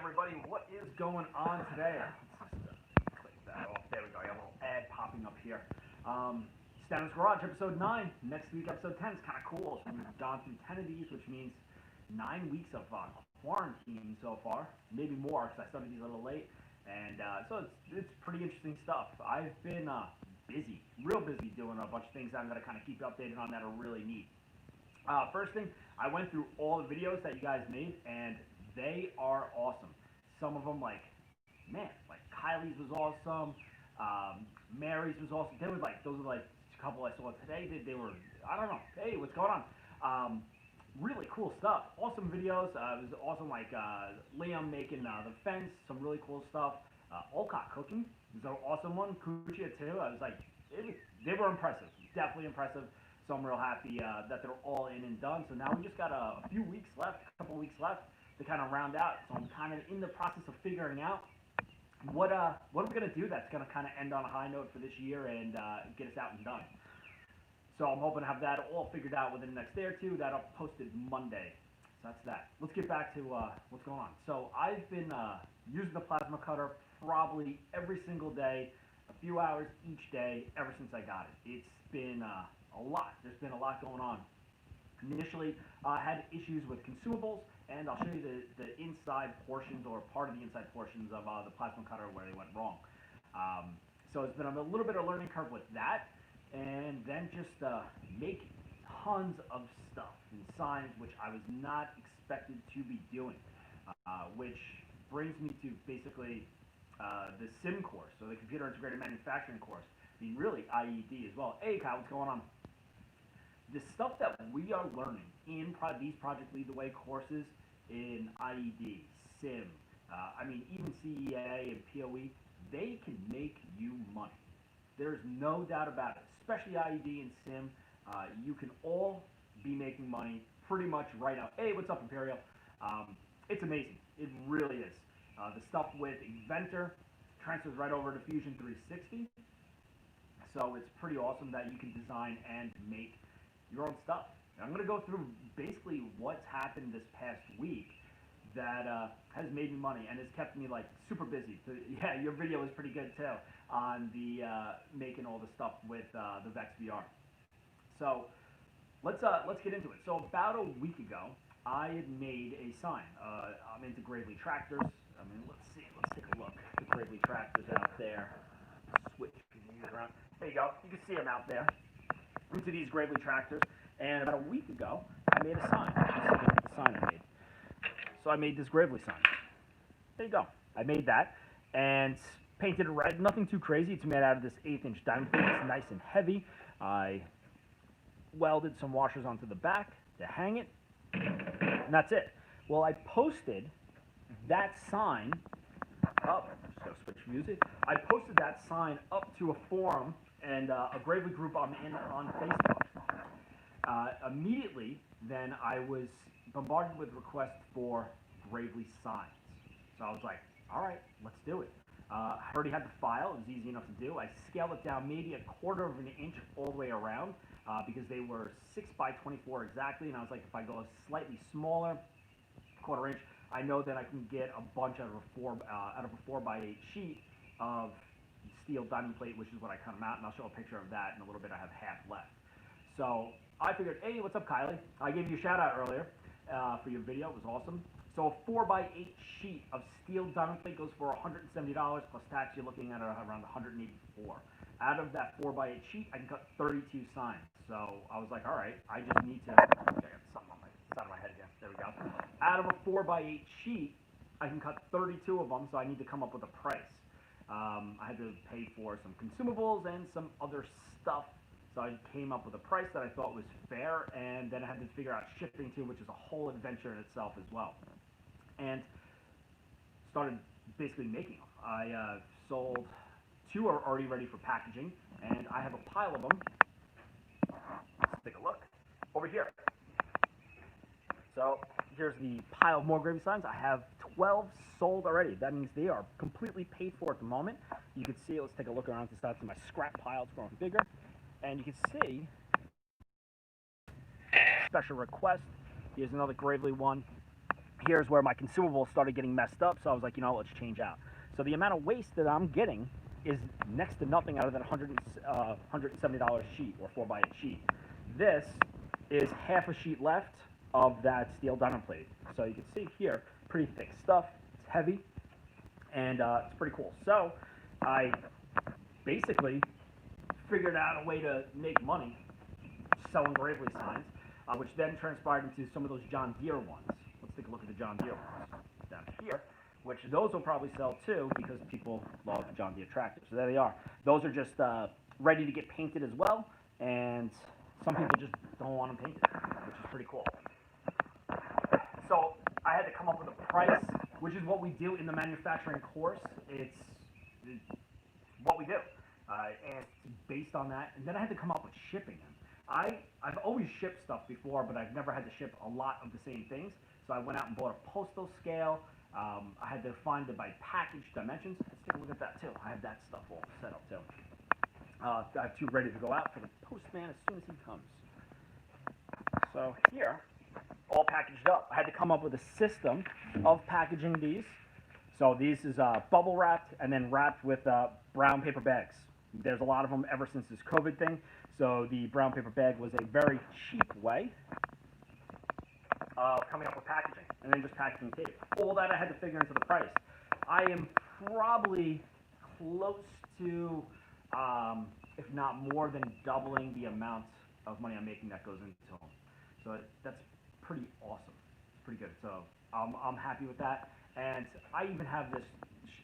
everybody, what is going on today? Let's just click that off. There we go. I got a little ad popping up here. Stano's Garage, episode 9. Next week, episode 10 is kind of cool. So we've gone through 10 of these, which means 9 weeks of quarantine so far. Maybe more, because I started these a little late. And so it's pretty interesting stuff. I've been busy, real busy, doing a bunch of things that I'm going to kind of keep you updated on that are really neat. First thing, I went through all the videos that you guys made, and they are awesome. Some of them, like Kylie's was awesome. Mary's was awesome. Those are like a couple I saw today. They were, I don't know. Hey, what's going on? Really cool stuff. Awesome videos. It was awesome, like Liam making the fence. Some really cool stuff. Olcott cooking was an awesome one. Kuchia too. I was like, they were impressive. Definitely impressive. So I'm real happy that they're all in and done. So now we just got a few weeks left, a couple weeks left to kind of round out. So I'm kind of in the process of figuring out what we're going to do that's going to kind of end on a high note for this year and get us out and done. So I'm hoping to have that all figured out within the next day or two. That'll be posted Monday. So that's that. Let's get back to what's going on. So I've been using the plasma cutter probably every single day, a few hours each day ever since I got it. It's been a lot. There's been a lot going on. Initially, I had issues with consumables, and I'll show you the inside portions or part of the inside portions of the plasma cutter where they went wrong. So it's been a little bit of a learning curve with that, and then just make tons of stuff and signs, which I was not expected to be doing, which brings me to basically the SIM course, so the Computer Integrated Manufacturing course, being really IED as well. Hey, Kyle, what's going on? The stuff that we are learning in these Project Lead the Way courses in IED, SIM, even CEA and POE, they can make you money. There's no doubt about it, especially IED and SIM. You can all be making money pretty much right now. Hey, what's up, Imperial? It's amazing. It really is. The stuff with Inventor transfers right over to Fusion 360. So it's pretty awesome that you can design and make your own stuff. And I'm going to go through basically what's happened this past week that has made me money and has kept me like super busy. So, yeah, your video was pretty good too on the making all the stuff with the Vex VR. So let's get into it. So about a week ago, I had made a sign. I'm into Gravely tractors. Let's see. Let's take a look. The Gravely tractors out there. Switch these around. There you go. You can see them out there. Into these Gravely tractors. And about a week ago, I made a sign. This is the sign I made. So I made this Gravely sign. There you go. I made that and painted it red. Nothing too crazy. It's made out of this 1/8" diamond plate. It's nice and heavy. I welded some washers onto the back to hang it. And that's it. Well, I posted that sign up. Just gotta switch music. I posted that sign up to a forum and a Gravely group I'm in on Facebook. Immediately, then I was bombarded with requests for Gravely signs. So I was like, all right, let's do it. I already had the file. It was easy enough to do. I scaled it down maybe a 1/4 inch all the way around because they were 6 by 24 exactly. And I was like, if I go slightly smaller, 1/4 inch, I know that I can get a bunch out of a 4 by 8 sheet of steel diamond plate, which is what I cut them out, and I'll show a picture of that in a little bit. I have half left. So I figured, hey, what's up, Kylie? I gave you a shout out earlier for your video. It was awesome. So a 4 by 8 sheet of steel diamond plate goes for $170 plus tax. You're looking at around $184. Out of that 4 by 8 sheet, I can cut 32 signs. So I was like, all right, I just need to. Okay, I got something on my side of my head again. There we go. Out of a 4 by 8 sheet, I can cut 32 of them. So I need to come up with a price. I had to pay for some consumables and some other stuff. So I came up with a price that I thought was fair, and then I had to figure out shipping too, which is a whole adventure in itself as well. And started basically making them. I sold 2 are already ready for packaging, and I have a pile of them. Let's take a look over here. So here's the pile of more Gravely signs. I have 12 sold already. That means they are completely paid for at the moment. You can see, let's take a look around to start. My scrap pile is growing bigger. And you can see, special request. Here's another Gravely one. here's where my consumables started getting messed up. So I was like, let's change out. So the amount of waste that I'm getting is next to nothing out of that $170 sheet or 4x8 sheet. This is half a sheet left of that steel diamond plate. So you can see here, pretty thick stuff. It's heavy, and it's pretty cool. So I basically figured out a way to make money selling Gravely signs, which then transpired into some of those John Deere ones. Let's take a look at the John Deere ones down here, which those will probably sell too because people love John Deere tractors. So there they are. Those are just ready to get painted as well, and some people just don't want them painted, which is pretty cool. So I had to come up with a price, which is what we do in the manufacturing course. It's what we do, and based on that, and then I had to come up with shipping them. I've always shipped stuff before, but I've never had to ship a lot of the same things. So I went out and bought a postal scale. I had to find it by package dimensions. Let's take a look at that too. I have that stuff all set up too. I have two ready to go out for the postman as soon as he comes. So here, all packaged up. I had to come up with a system of packaging these. So these is bubble wrapped and then wrapped with brown paper bags. There's a lot of them ever since this COVID thing. So the brown paper bag was a very cheap way of coming up with packaging, and then just packaging tape. All that I had to figure into the price. I am probably close to, if not more than doubling the amount of money I'm making that goes into them. So that's pretty awesome. It's pretty good. So I'm happy with that. And I even have this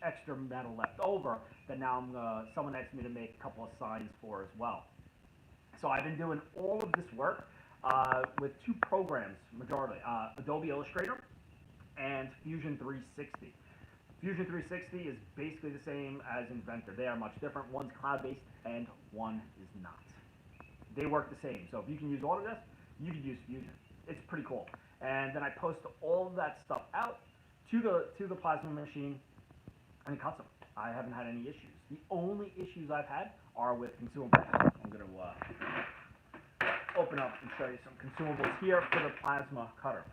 extra metal left over that now someone asked me to make a couple of signs for as well. So I've been doing all of this work with two programs, majority, Adobe Illustrator and Fusion 360. Fusion 360 is basically the same as Inventor. They are much different. One's cloud-based and one is not. They work the same. So if you can use Autodesk, you can use Fusion. It's pretty cool. And then I post all of that stuff out to the plasma machine, and it cuts them. I haven't had any issues. The only issues I've had are with consumables. I'm going to open up and show you some consumables here for the plasma cutter.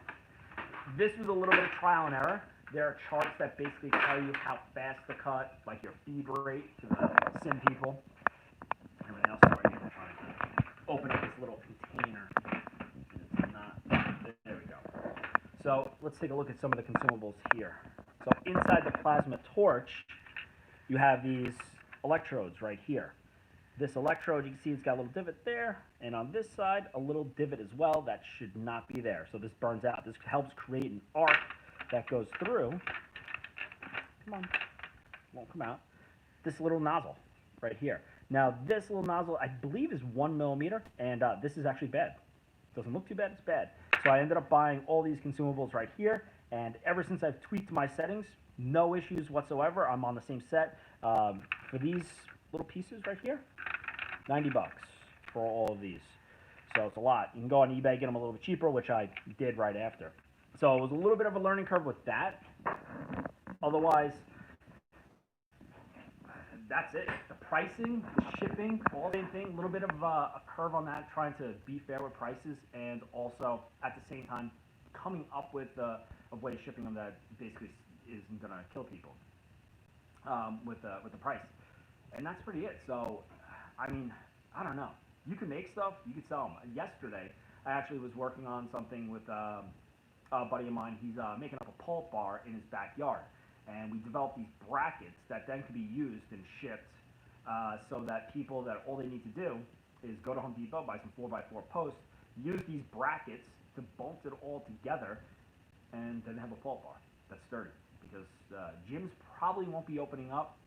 This was a little bit of trial and error. There are charts that basically tell you how fast to cut, like your feed rate to the sim people. Everything else right here. I'm trying to open up this little container. It's not. There we go. So let's take a look at some of the consumables here. So inside the plasma torch, you have these electrodes right here. This electrode, you can see it's got a little divot there, and on this side, a little divot as well. That should not be there. So this burns out. This helps create an arc that goes through. Come on. Won't come out. This little nozzle right here. Now, this little nozzle, I believe, is 1 millimeter, and this is actually bad. Doesn't look too bad, it's bad. So I ended up buying all these consumables right here, and ever since I've tweaked my settings, no issues whatsoever. I'm on the same set. For these little pieces right here, 90 bucks for all of these. So it's a lot. You can go on eBay, get them a little bit cheaper, which I did right after. So it was a little bit of a learning curve with that. Otherwise, that's it. The pricing, the shipping, all the same thing. A little bit of a curve on that, trying to be fair with prices, and also at the same time coming up with a way of shipping them that basically isn't going to kill people with the price. And that's pretty it. So, I mean, I don't know. You can make stuff, you can sell them. Yesterday, I actually was working on something with a buddy of mine. He's making up a pulp bar in his backyard. And we developed these brackets that then could be used and shipped so that people, that all they need to do is go to Home Depot, buy some 4x4 posts, use these brackets to bolt it all together, and then have a pulp bar that's sturdy. Because gyms probably won't be opening up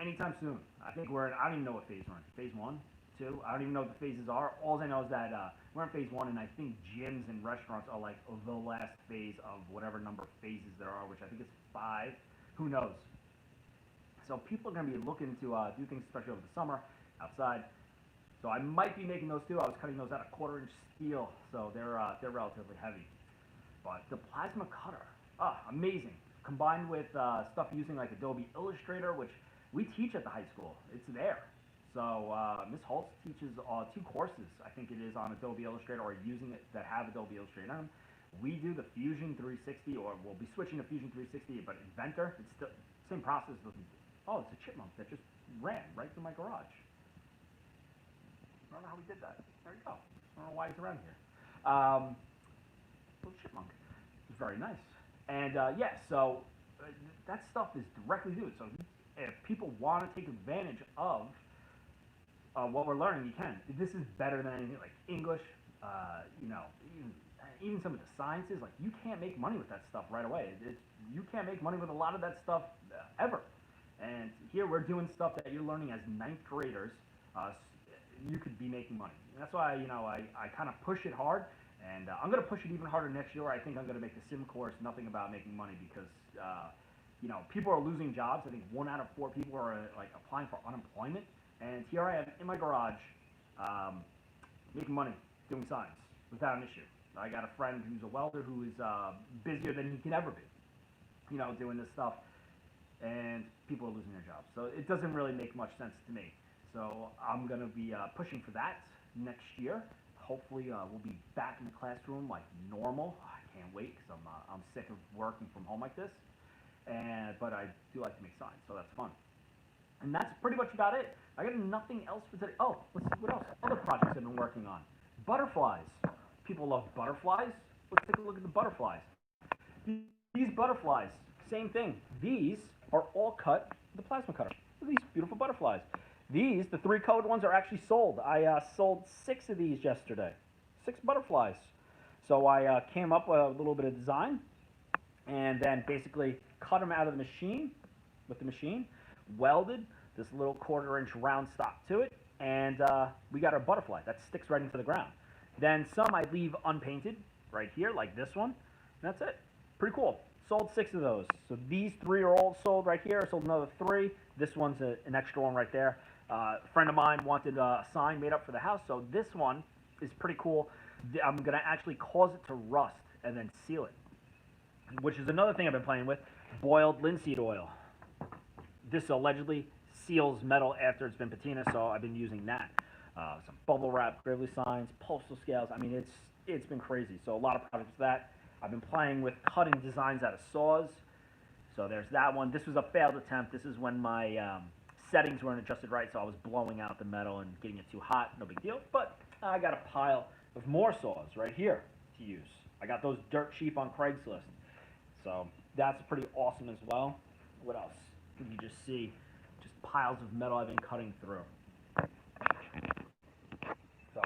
anytime soon. I think I don't even know what phase we're in. Phase 1, 2? I don't even know what the phases are. All I know is that we're in phase 1, and I think gyms and restaurants are like the last phase of whatever number of phases there are, which I think is 5. Who knows? So people are going to be looking to do things, especially over the summer, outside. So I might be making those too. I was cutting those out of 1/4-inch steel, so they're relatively heavy. But the plasma cutter, amazing. Combined with stuff using like Adobe Illustrator, which we teach at the high school. It's there. So Ms. Holtz teaches 2 courses, I think it is, on Adobe Illustrator, or using it, that have Adobe Illustrator on them. we do the Fusion 360, or we'll be switching to Fusion 360, but Inventor, it's still same process. Oh, it's a chipmunk that just ran right through my garage. I don't know how we did that. There you go. I don't know why he's around here. Little chipmunk. It's very nice. And yeah, so that stuff is directly due. So if people want to take advantage of what we're learning, you can. This is better than anything like English, you know, even some of the sciences. Like, you can't make money with that stuff right away. You can't make money with a lot of that stuff ever. And here we're doing stuff that you're learning as ninth graders. You could be making money. And that's why, you know, I kind of push it hard. And I'm going to push it even harder next year. I think I'm going to make the sim course nothing about making money because, you know, people are losing jobs. I think 1 out of 4 people are like applying for unemployment. And here I am in my garage making money doing science without an issue. I got a friend who's a welder who is busier than he can ever be, you know, doing this stuff. And people are losing their jobs. So it doesn't really make much sense to me. So I'm going to be pushing for that next year. Hopefully we'll be back in the classroom like normal. I can't wait because I'm sick of working from home like this. But I do like to make signs, so that's fun. And that's pretty much about it. I got nothing else for today. Oh, what else? Other projects I've been working on. Butterflies. People love butterflies. Let's take a look at the butterflies. These butterflies, same thing. These are all cut with a plasma cutter. Look at these beautiful butterflies. These, the 3 colored ones, are actually sold. I sold 6 of these yesterday. 6 butterflies. So I came up with a little bit of design and then basically cut them out of the machine with the machine, welded this little 1/4-inch round stock to it, and we got our butterfly that sticks right into the ground. Then some I leave unpainted right here, like this one, and that's it. Pretty cool. Sold 6 of those. So these 3 are all sold right here. I sold another 3. This one's an extra one right there. A friend of mine wanted a sign made up for the house, so this one is pretty cool. I'm going to actually cause it to rust and then seal it, which is another thing I've been playing with, boiled linseed oil. This allegedly seals metal after it's been patina, so I've been using that. Some bubble wrap, Gravely signs, postal scales. I mean, it's been crazy. So a lot of projects for that. I've been playing with cutting designs out of saws. So there's that one. This was a failed attempt. This is when my settings weren't adjusted right, so I was blowing out the metal and getting it too hot. No big deal. But I got a pile of more saws right here to use. I got those dirt cheap on Craigslist. So that's pretty awesome as well. What else? You can just see just piles of metal I've been cutting through. So,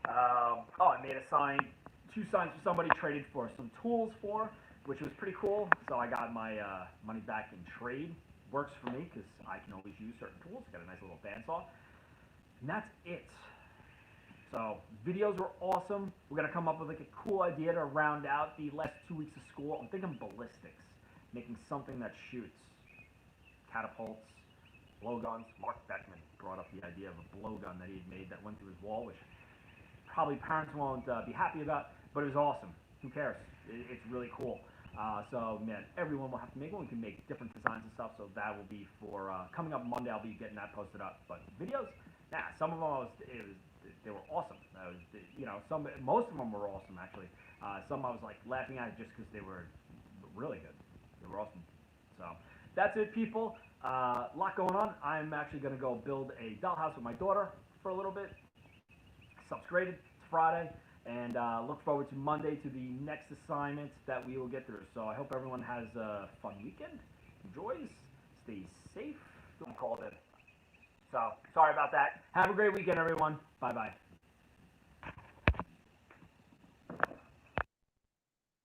oh, I made a sign, 2 signs for somebody, traded for some tools for, which was pretty cool. So I got my money back in trade. Works for me because I can always use certain tools. Got a nice little bandsaw. And that's it. So videos were awesome. We're going to come up with like a cool idea to round out the last 2 weeks of school. I'm thinking ballistics, making something that shoots. Catapults, blowguns. Mark Beckman brought up the idea of a blowgun that he had made that went through his wall, which probably parents won't be happy about, but it was awesome. Who cares? It's really cool. So, man, everyone will have to make one. We can make different designs and stuff, so that will be for coming up Monday. I'll be getting that posted up. But videos, nah, some of them they were awesome. You know, most of them were awesome actually. Some I was like laughing at just because they were really good. They were awesome. So that's it, people. A lot going on. I'm actually going to go build a dollhouse with my daughter for a little bit. Sub's graded. It's Friday. And look forward to Monday to the next assignment that we will get through. So I hope everyone has a fun weekend, enjoys, stays safe. Don't call it in. So sorry about that. Have a great weekend, everyone. Bye-bye.